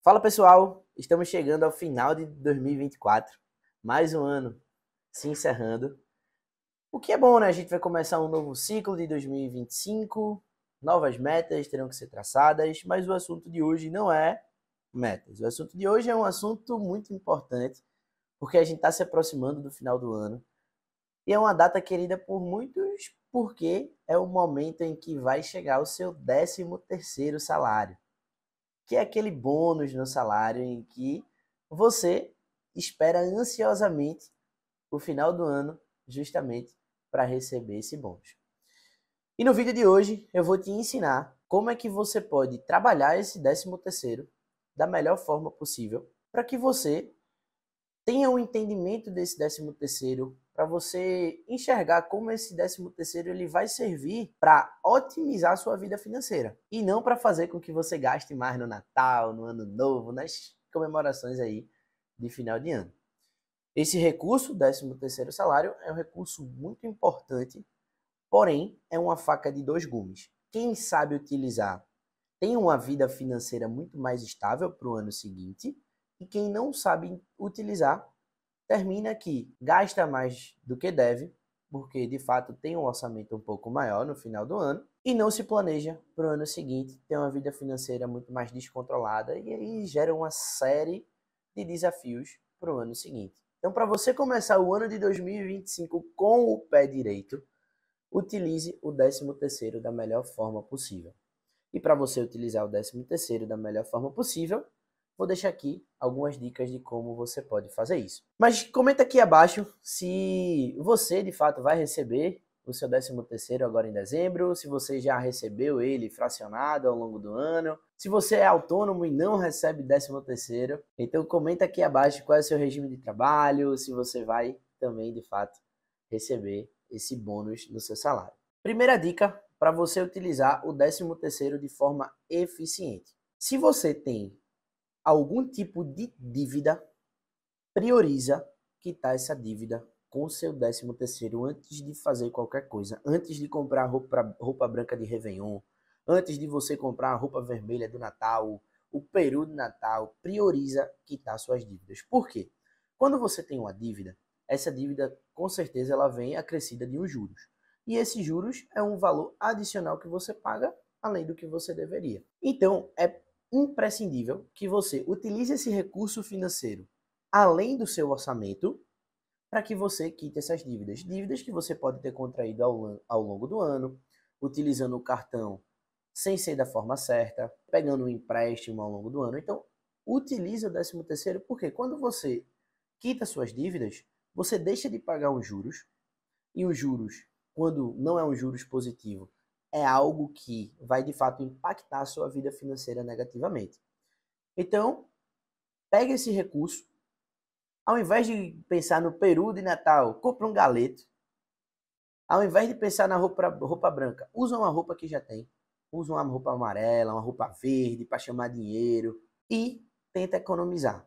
Fala pessoal, estamos chegando ao final de 2024, mais um ano se encerrando. O que é bom, né? A gente vai começar um novo ciclo de 2025, novas metas terão que ser traçadas, mas o assunto de hoje não é metas. O assunto de hoje é um assunto muito importante, porque a gente está se aproximando do final do ano e é uma data querida por muitos, porque é o momento em que vai chegar o seu 13º salário, que é aquele bônus no salário em que você espera ansiosamente o final do ano justamente para receber esse bônus. E no vídeo de hoje eu vou te ensinar como é que você pode trabalhar esse 13º da melhor forma possível para que você tenha um entendimento desse 13º, para você enxergar como esse 13º ele vai servir para otimizar a sua vida financeira e não para fazer com que você gaste mais no Natal, no Ano Novo, nas comemorações aí de final de ano. Esse recurso, 13º salário, é um recurso muito importante, porém é uma faca de dois gumes. Quem sabe utilizar tem uma vida financeira muito mais estável para o ano seguinte, e quem não sabe utilizar termina que gasta mais do que deve, porque de fato tem um orçamento um pouco maior no final do ano, e não se planeja para o ano seguinte, ter uma vida financeira muito mais descontrolada, e aí gera uma série de desafios para o ano seguinte. Então, para você começar o ano de 2025 com o pé direito, utilize o 13º da melhor forma possível. E para você utilizar o 13º da melhor forma possível, vou deixar aqui algumas dicas de como você pode fazer isso. Mas comenta aqui abaixo se você de fato vai receber o seu 13º agora em dezembro, se você já recebeu ele fracionado ao longo do ano, se você é autônomo e não recebe 13º, então comenta aqui abaixo qual é o seu regime de trabalho, se você vai também de fato receber esse bônus no seu salário. Primeira dica para você utilizar o 13º de forma eficiente. Se você tem algum tipo de dívida, prioriza quitar essa dívida com o seu 13º antes de fazer qualquer coisa, antes de comprar roupa branca de Réveillon, antes de você comprar a roupa vermelha do Natal, o peru de Natal, prioriza quitar suas dívidas. Por quê? Quando você tem uma dívida, essa dívida com certeza ela vem acrescida de uns juros. E esses juros é um valor adicional que você paga além do que você deveria. Então, é imprescindível que você utilize esse recurso financeiro além do seu orçamento para que você quite essas dívidas. Dívidas que você pode ter contraído ao longo do ano, utilizando o cartão sem ser da forma certa, pegando um empréstimo ao longo do ano. Então, utilize o 13º porque quando você quita suas dívidas, você deixa de pagar os juros, e os juros, quando não é um juros positivo, é algo que vai de fato impactar a sua vida financeira negativamente. Então, pega esse recurso, ao invés de pensar no peru de Natal, compra um galeto. Ao invés de pensar na roupa branca, usa uma roupa que já tem. Usa uma roupa amarela, uma roupa verde para chamar dinheiro e tenta economizar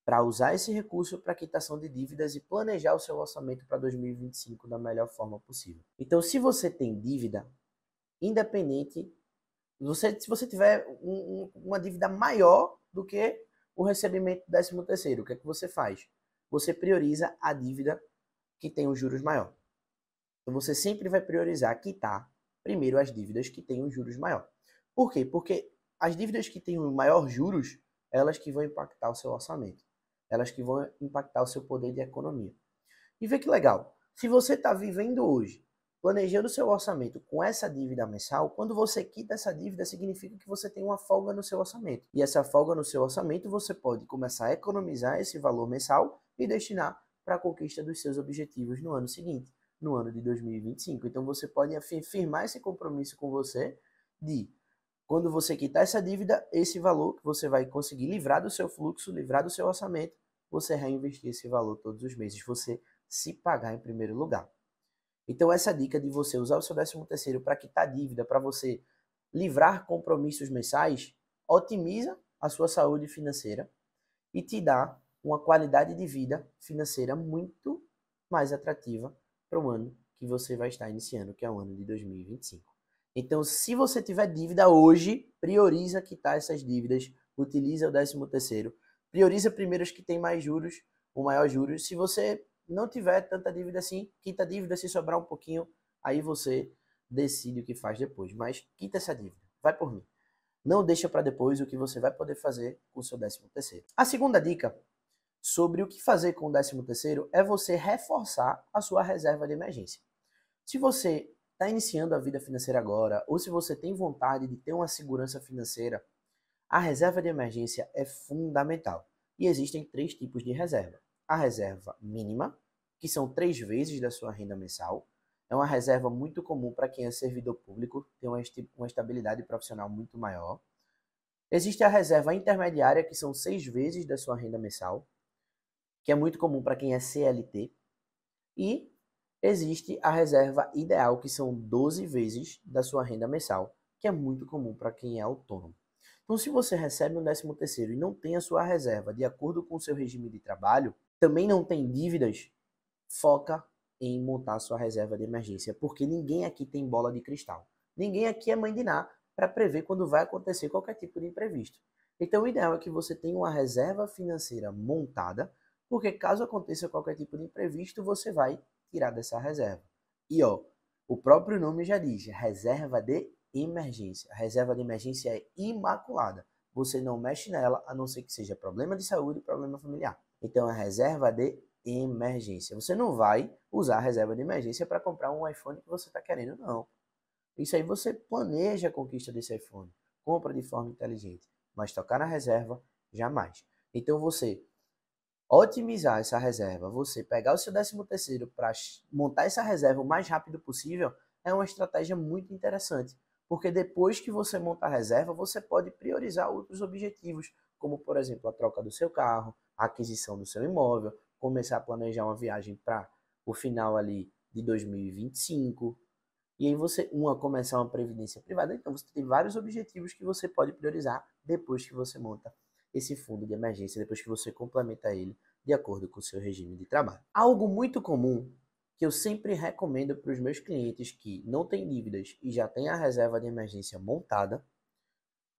para usar esse recurso para quitação de dívidas e planejar o seu orçamento para 2025 da melhor forma possível. Então, se você tem dívida, independente, se você tiver uma dívida maior do que o recebimento do 13º, o que é que você faz? Você prioriza a dívida que tem os juros maior. Então, você sempre vai priorizar quitar primeiro as dívidas que têm os juros maior. Por quê? Porque as dívidas que têm os maiores juros, elas que vão impactar o seu orçamento. Elas que vão impactar o seu poder de economia. E vê que legal. Se você está vivendo hoje, planejando o seu orçamento com essa dívida mensal, quando você quita essa dívida, significa que você tem uma folga no seu orçamento. E essa folga no seu orçamento, você pode começar a economizar esse valor mensal e destinar para a conquista dos seus objetivos no ano seguinte, no ano de 2025. Então você pode firmar esse compromisso com você de, quando você quitar essa dívida, esse valor que você vai conseguir livrar do seu fluxo, livrar do seu orçamento, você reinvestir esse valor todos os meses, você se pagar em primeiro lugar. Então essa dica de você usar o seu 13º para quitar dívida, para você livrar compromissos mensais, otimiza a sua saúde financeira e te dá uma qualidade de vida financeira muito mais atrativa para o ano que você vai estar iniciando, que é o ano de 2025. Então, se você tiver dívida hoje, prioriza quitar essas dívidas, utiliza o 13º, prioriza primeiro os que têm mais juros, o maior juros. Se você não tiver tanta dívida assim, quita a dívida, se sobrar um pouquinho, aí você decide o que faz depois. Mas quita essa dívida, vai por mim. Não deixa para depois o que você vai poder fazer com o seu 13º. A segunda dica sobre o que fazer com o 13º é você reforçar a sua reserva de emergência. Se você está iniciando a vida financeira agora, ou se você tem vontade de ter uma segurança financeira, a reserva de emergência é fundamental. E existem 3 tipos de reserva. A reserva mínima, que são 3 vezes da sua renda mensal. É uma reserva muito comum para quem é servidor público, tem uma estabilidade profissional muito maior. Existe a reserva intermediária, que são 6 vezes da sua renda mensal, que é muito comum para quem é CLT. E existe a reserva ideal, que são 12 vezes da sua renda mensal, que é muito comum para quem é autônomo. Então, se você recebe um 13º e não tem a sua reserva de acordo com o seu regime de trabalho, também não tem dívidas, foca em montar a sua reserva de emergência, porque ninguém aqui tem bola de cristal. Ninguém aqui é mãe de Ná para prever quando vai acontecer qualquer tipo de imprevisto. Então, o ideal é que você tenha uma reserva financeira montada, porque caso aconteça qualquer tipo de imprevisto, você vai tirar dessa reserva. E o próprio nome já diz, reserva de emergência. A reserva de emergência é imaculada. Você não mexe nela, a não ser que seja problema de saúde, problema familiar. Então, é reserva de emergência. Você não vai usar a reserva de emergência para comprar um iPhone que você está querendo, não. Isso aí você planeja a conquista desse iPhone. Compra de forma inteligente. Mas tocar na reserva, jamais. Então, você otimizar essa reserva, você pegar o seu 13º para montar essa reserva o mais rápido possível, é uma estratégia muito interessante. Porque depois que você monta a reserva, você pode priorizar outros objetivos, como, por exemplo, a troca do seu carro, a aquisição do seu imóvel, começar a planejar uma viagem para o final ali de 2025. E aí começar uma previdência privada. Então, você tem vários objetivos que você pode priorizar depois que você monta esse fundo de emergência, depois que você complementa ele de acordo com o seu regime de trabalho. Algo muito comum que eu sempre recomendo para os meus clientes que não têm dívidas e já têm a reserva de emergência montada,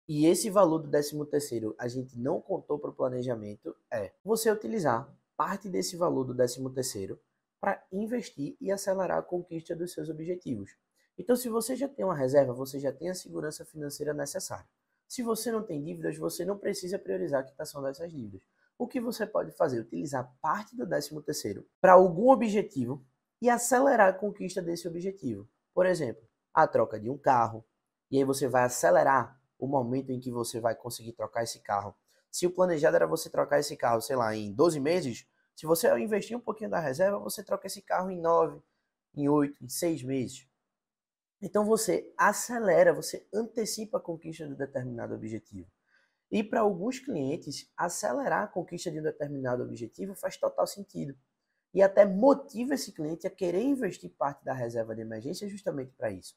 e esse valor do 13º a gente não contou para o planejamento, é você utilizar parte desse valor do 13º para investir e acelerar a conquista dos seus objetivos. Então, se você já tem uma reserva, você já tem a segurança financeira necessária. Se você não tem dívidas, você não precisa priorizar a quitação dessas dívidas. O que você pode fazer? Utilizar parte do 13º para algum objetivo e acelerar a conquista desse objetivo. Por exemplo, a troca de um carro, e aí você vai acelerar o momento em que você vai conseguir trocar esse carro. Se o planejado era você trocar esse carro, sei lá, em 12 meses, se você investir um pouquinho da reserva, você troca esse carro em 9, em 8, em 6 meses. Então você acelera, você antecipa a conquista de um determinado objetivo. E para alguns clientes, acelerar a conquista de um determinado objetivo faz total sentido. E até motiva esse cliente a querer investir parte da reserva de emergência justamente para isso.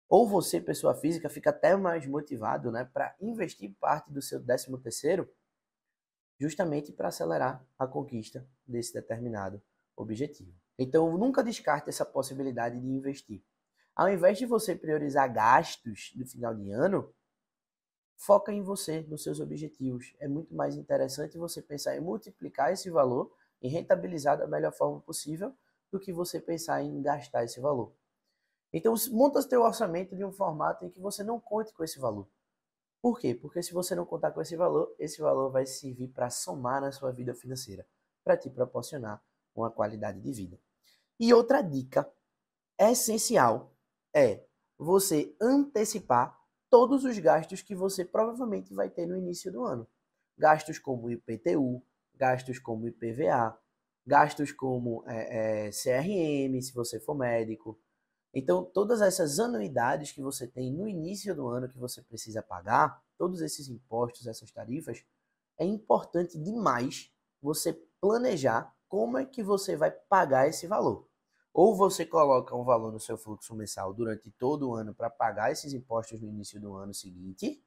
Ou você, pessoa física, fica até mais motivado, né, para investir parte do seu 13º justamente para acelerar a conquista desse determinado objetivo. Então, nunca descarte essa possibilidade de investir. Ao invés de você priorizar gastos no final de ano, foca em você, nos seus objetivos. É muito mais interessante você pensar em multiplicar esse valor e rentabilizar da melhor forma possível do que você pensar em gastar esse valor. Então, monta o seu orçamento de um formato em que você não conte com esse valor. Por quê? Porque se você não contar com esse valor vai servir para somar na sua vida financeira, para te proporcionar uma qualidade de vida. E outra dica essencial é você antecipar todos os gastos que você provavelmente vai ter no início do ano. Gastos como IPTU, gastos como IPVA, gastos como CRM, se você for médico. Então, todas essas anuidades que você tem no início do ano que você precisa pagar, todos esses impostos, essas tarifas, é importante demais você planejar como é que você vai pagar esse valor. Ou você coloca um valor no seu fluxo mensal durante todo o ano para pagar esses impostos no início do ano seguinte,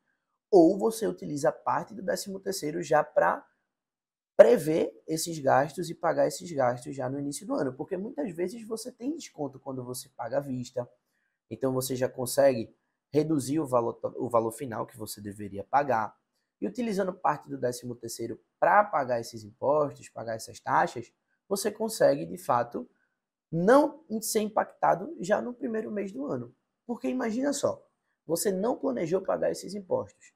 ou você utiliza parte do 13º já para prever esses gastos e pagar esses gastos já no início do ano, porque muitas vezes você tem desconto quando você paga à vista, então você já consegue reduzir o valor final que você deveria pagar. E utilizando parte do 13º para pagar esses impostos, pagar essas taxas, você consegue, de fato, não ser impactado já no primeiro mês do ano. Porque imagina só, você não planejou pagar esses impostos.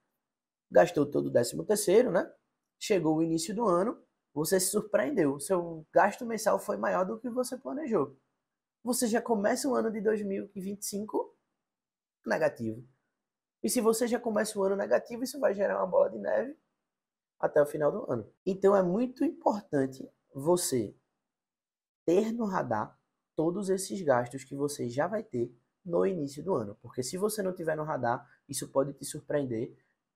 Gastou todo o 13º, né? Chegou o início do ano, você se surpreendeu. Seu gasto mensal foi maior do que você planejou. Você já começa o ano de 2025 negativo. E se você já começa o ano negativo, isso vai gerar uma bola de neve até o final do ano. Então é muito importante você ter no radar todos esses gastos que você já vai ter no início do ano. Porque se você não tiver no radar, isso pode te surpreender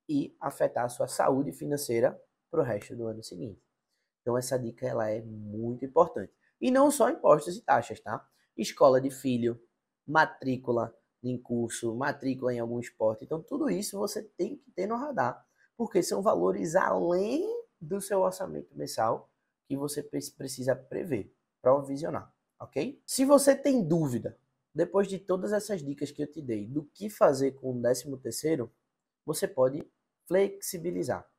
e afetar a sua saúde financeira para o resto do ano seguinte. Então essa dica ela é muito importante. E não só impostos e taxas, tá? Escola de filho, matrícula em curso, matrícula em algum esporte. Então tudo isso você tem que ter no radar, porque são valores além do seu orçamento mensal que você precisa prever, provisionar, ok? Se você tem dúvida, depois de todas essas dicas que eu te dei, do que fazer com o 13º, você pode flexibilizar.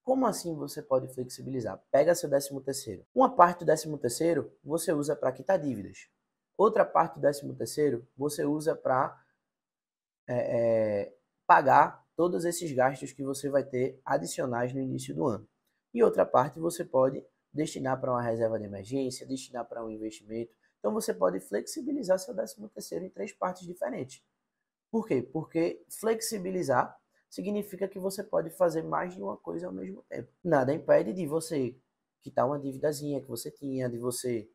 Como assim você pode flexibilizar? Pega seu 13º. Uma parte do 13º você usa para quitar dívidas. Outra parte do 13º você usa para pagar todos esses gastos que você vai ter adicionais no início do ano. E outra parte você pode destinar para uma reserva de emergência, destinar para um investimento. Então você pode flexibilizar seu 13º em 3 partes diferentes. Por quê? Porque flexibilizar significa que você pode fazer mais de uma coisa ao mesmo tempo. Nada impede de você quitar uma dívidazinha que você tinha, de você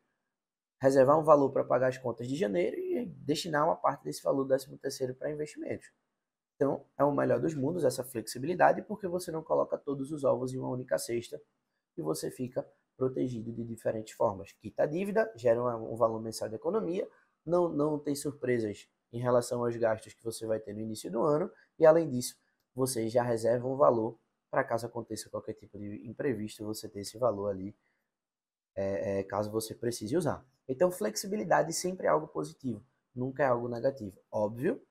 reservar um valor para pagar as contas de janeiro e destinar uma parte desse valor do 13º para investimentos. Então, é o melhor dos mundos essa flexibilidade, porque você não coloca todos os ovos em uma única cesta e você fica protegido de diferentes formas. Quita a dívida, gera um valor mensal de economia, não tem surpresas em relação aos gastos que você vai ter no início do ano, e além disso, você já reserva um valor para caso aconteça qualquer tipo de imprevisto, você ter esse valor ali, caso você precise usar. Então, flexibilidade sempre é algo positivo, nunca é algo negativo. Óbvio,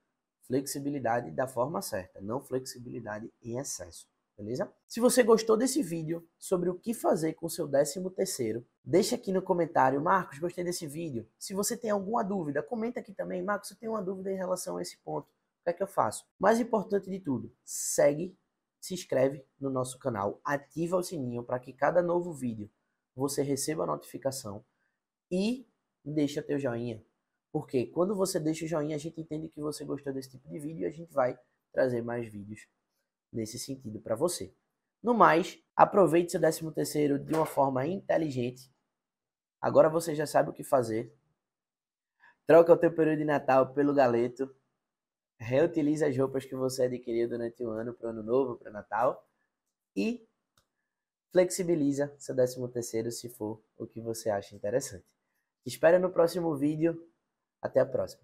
flexibilidade da forma certa, não flexibilidade em excesso, beleza? Se você gostou desse vídeo sobre o que fazer com o seu 13º, deixa aqui no comentário, Marcos, gostei desse vídeo. Se você tem alguma dúvida, comenta aqui também, Marcos, eu tenho uma dúvida em relação a esse ponto, o que é que eu faço? Mais importante de tudo, segue, se inscreve no nosso canal, ativa o sininho para que cada novo vídeo você receba a notificação e deixa teu joinha. Porque quando você deixa o joinha, a gente entende que você gostou desse tipo de vídeo e a gente vai trazer mais vídeos nesse sentido para você. No mais, aproveite seu 13º de uma forma inteligente. Agora você já sabe o que fazer. Troca o teu período de Natal pelo galeto. Reutilize as roupas que você adquiriu durante o ano para o ano novo, para Natal. E flexibiliza seu 13º se for o que você acha interessante. Te espero no próximo vídeo. Até a próxima.